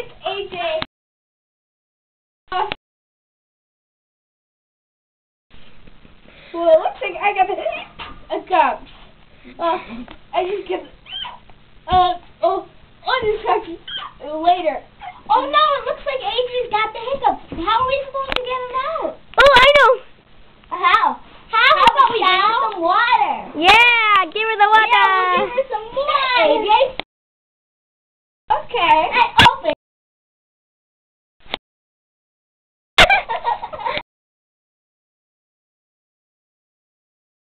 it's AJ. Well, it looks like I got the hiccups. I just get later. Oh no, it looks like AJ's got the hiccups. How are we supposed to get him out? Oh, I know. How? How about we give her some water? Yeah, give her the water. Yeah, we'll give her some water. AJ? Okay. Hey, open.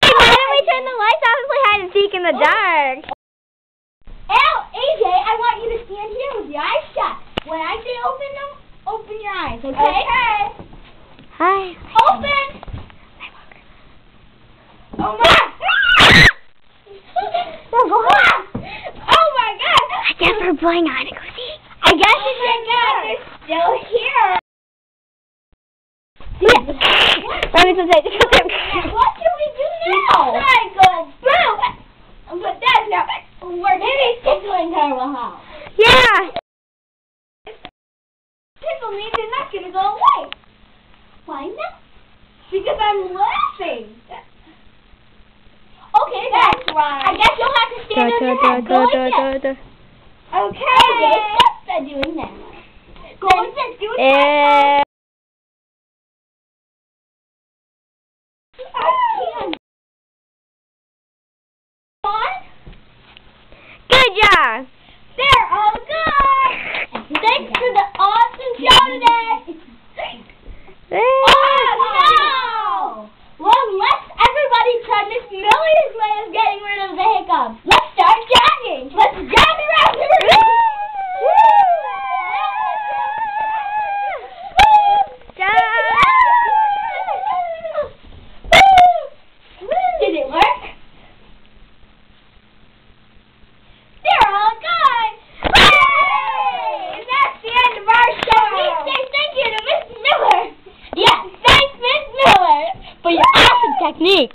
Why don't we turn the lights off and play hide and seek in the dark? AJ, I want you to stand here with your eyes shut. When I say open them, open your eyes, okay? Okay. Hi. Open! Oh my! Oh my God! I guess we're playing hide and go seek. I guess you should know they're still here. Let me just say. What do we do now? I go boom! But that's not working. Maybe tickling her will help. Yeah. Tickle me, they're not going to go away. Why not? Because I'm laughing. Okay, That's right. I guess you'll have to stand on your head. Go like this. Okay. Okay, stop doing that. Go like this. Do it. I can't. On. Good job. They're all good. Thanks for the awesome show today. Oh, No! Well, let's everybody try Miss Miller's way of getting rid of the hiccups. Let's start jogging. Let's jog around the room. Did it work? They're all good. Yay! And that's the end of our show. We say thank you to Miss Miller. Yes, thanks Miss Miller for your awesome technique.